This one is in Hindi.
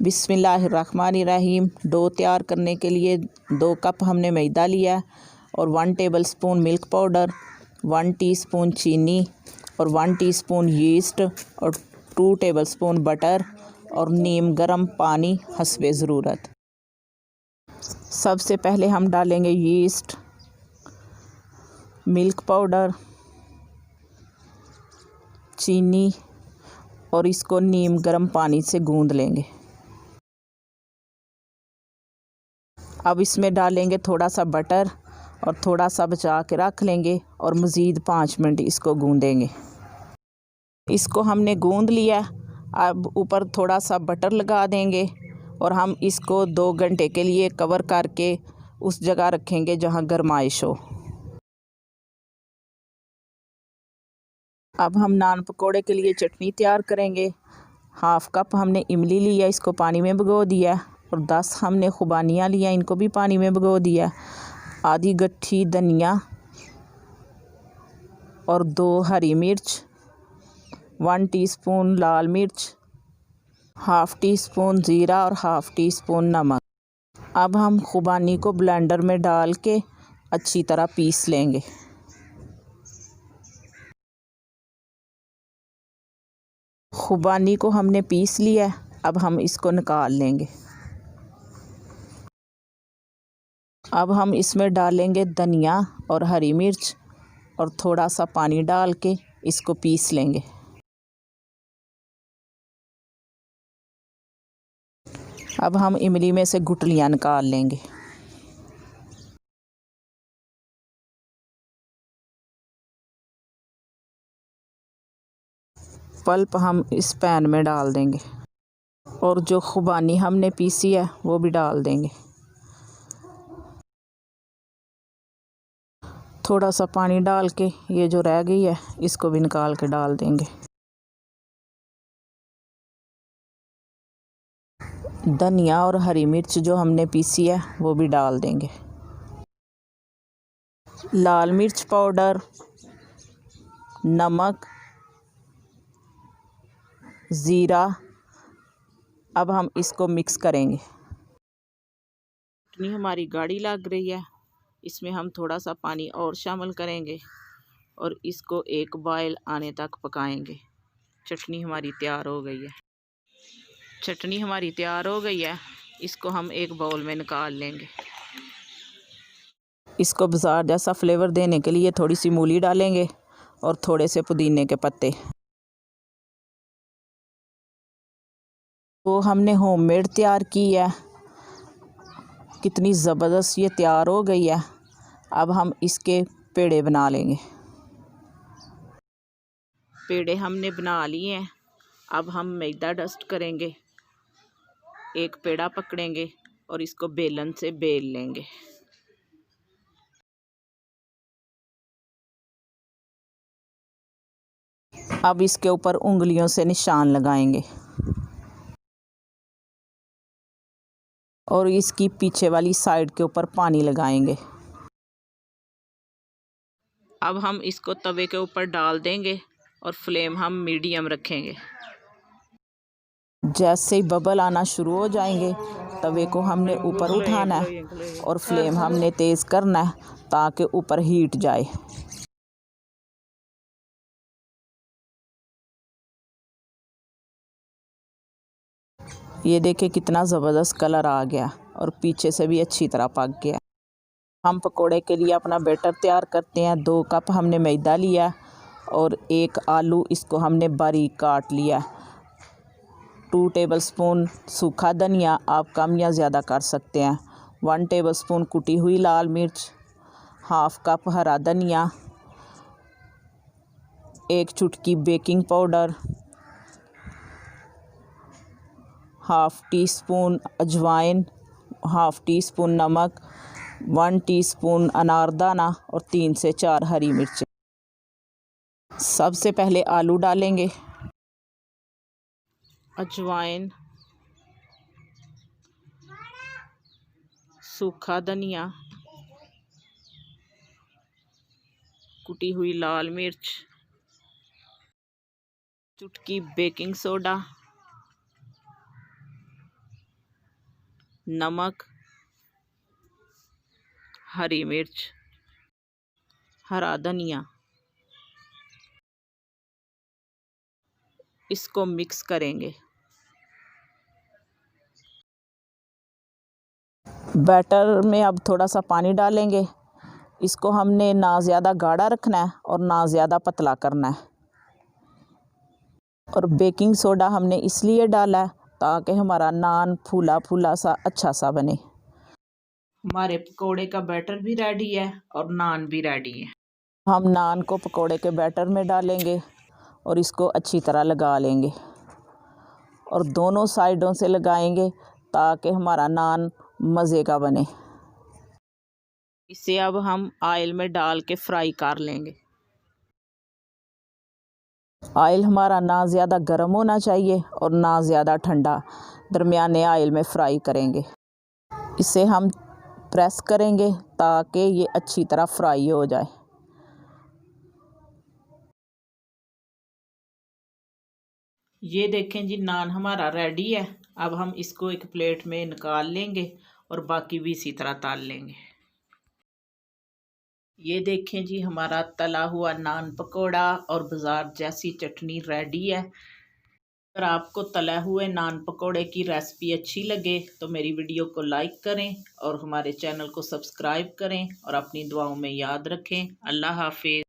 बिस्मिल्लाहिर्रहमानिर्रहीम। डो तैयार करने के लिए 2 कप हमने मैदा लिया और 1 टेबलस्पून मिल्क पाउडर, 1 टीस्पून चीनी और 1 टीस्पून यीस्ट और 2 टेबलस्पून बटर और नीम गर्म पानी हस्बे ज़रूरत। सबसे पहले हम डालेंगे यीस्ट, मिल्क पाउडर, चीनी और इसको नीम गर्म पानी से गूंद लेंगे। अब इसमें डालेंगे थोड़ा सा बटर और थोड़ा सा बचा के रख लेंगे और मज़ीद 5 मिनट इसको गूंदेंगे। इसको हमने गूंद लिया। अब ऊपर थोड़ा सा बटर लगा देंगे और हम इसको 2 घंटे के लिए कवर करके उस जगह रखेंगे जहां गरमाइश हो। अब हम नान पकोड़े के लिए चटनी तैयार करेंगे। 1/2 कप हमने इमली लिया, इसको पानी में भिगो दिया और 10 हमने खुबानियाँ लिया, इनको भी पानी में भिगो दिया। आधी गट्ठी धनिया और 2 हरी मिर्च, 1 टीस्पून लाल मिर्च, 1/2 टीस्पून ज़ीरा और 1/2 टीस्पून नमक। अब हम खुबानी को ब्लेंडर में डाल के अच्छी तरह पीस लेंगे। खुबानी को हमने पीस लिया। अब हम इसको निकाल लेंगे। अब हम इसमें डालेंगे धनिया और हरी मिर्च और थोड़ा सा पानी डाल के इसको पीस लेंगे। अब हम इमली में से गुठलियाँ निकाल लेंगे। पल्प हम इस पैन में डाल देंगे और जो खुबानी हमने पीसी है वो भी डाल देंगे। थोड़ा सा पानी डाल के ये जो रह गई है इसको भी निकाल के डाल देंगे। धनिया और हरी मिर्च जो हमने पीसी है वो भी डाल देंगे। लाल मिर्च पाउडर, नमक, ज़ीरा। अब हम इसको मिक्स करेंगे। चटनी हमारी गाढ़ी लग रही है, इसमें हम थोड़ा सा पानी और शामिल करेंगे और इसको एक बॉयल आने तक पकाएंगे। चटनी हमारी तैयार हो गई है। चटनी हमारी तैयार हो गई है, इसको हम एक बाउल में निकाल लेंगे। इसको बाजार जैसा फ्लेवर देने के लिए थोड़ी सी मूली डालेंगे और थोड़े से पुदीने के पत्ते। तो हमने होममेड तैयार की है, कितनी ज़बरदस्त ये तैयार हो गई है। अब हम इसके पेड़े बना लेंगे। पेड़े हमने बना लिए हैं। अब हम मैदा डस्ट करेंगे, एक पेड़ा पकड़ेंगे और इसको बेलन से बेल लेंगे। अब इसके ऊपर उंगलियों से निशान लगाएंगे और इसकी पीछे वाली साइड के ऊपर पानी लगाएंगे। अब हम इसको तवे के ऊपर डाल देंगे और फ्लेम हम मीडियम रखेंगे। जैसे ही बबल आना शुरू हो जाएंगे तवे को हमने ऊपर उठाना है और फ्लेम हमने तेज़ करना है ताकि ऊपर हीट जाए। ये देखिए कितना ज़बरदस्त कलर आ गया और पीछे से भी अच्छी तरह पक गया। हम पकोड़े के लिए अपना बैटर तैयार करते हैं। 2 कप हमने मैदा लिया और 1 आलू, इसको हमने बारीक काट लिया। 2 टेबलस्पून सूखा धनिया, आप कम या ज़्यादा कर सकते हैं। 1 टेबलस्पून कुटी हुई लाल मिर्च, 1/2 कप हरा धनिया, 1 चुटकी बेकिंग पाउडर, 1/2 टीस्पून अजवाइन, 1/2 टीस्पून नमक, 1 टीस्पून अनारदाना और 3 से 4 हरी मिर्च। सबसे पहले आलू डालेंगे, अजवाइन, सूखा धनिया, कुटी हुई लाल मिर्च, चुटकी बेकिंग सोडा, नमक, हरी मिर्च, हरा धनिया। इसको मिक्स करेंगे। बैटर में अब थोड़ा सा पानी डालेंगे। इसको हमने ना ज़्यादा गाढ़ा रखना है और ना ज़्यादा पतला करना है। और बेकिंग सोडा हमने इसलिए डाला है ताकि हमारा नान फूला फूला सा अच्छा सा बने। हमारे पकोड़े का बैटर भी रेडी है और नान भी रेडी है। हम नान को पकोड़े के बैटर में डालेंगे और इसको अच्छी तरह लगा लेंगे और दोनों साइडों से लगाएंगे ताकि हमारा नान मज़े का बने। इसे अब हम ऑयल में डाल के फ्राई कर लेंगे। ऑयल हमारा ना ज़्यादा गर्म होना चाहिए और ना ज़्यादा ठंडा, दरमियाने ऑयल में फ्राई करेंगे। इसे हम प्रेस करेंगे ताकि ये अच्छी तरह फ्राई हो जाए। ये देखें जी, नान हमारा रेडी है। अब हम इसको एक प्लेट में निकाल लेंगे और बाकी भी इसी तरह तल लेंगे। ये देखें जी, हमारा तला हुआ नान पकोड़ा और बाज़ार जैसी चटनी रेडी है। अगर आपको तले हुए नान पकोड़े की रेसिपी अच्छी लगे तो मेरी वीडियो को लाइक करें और हमारे चैनल को सब्सक्राइब करें और अपनी दुआओं में याद रखें। अल्लाह हाफिज़।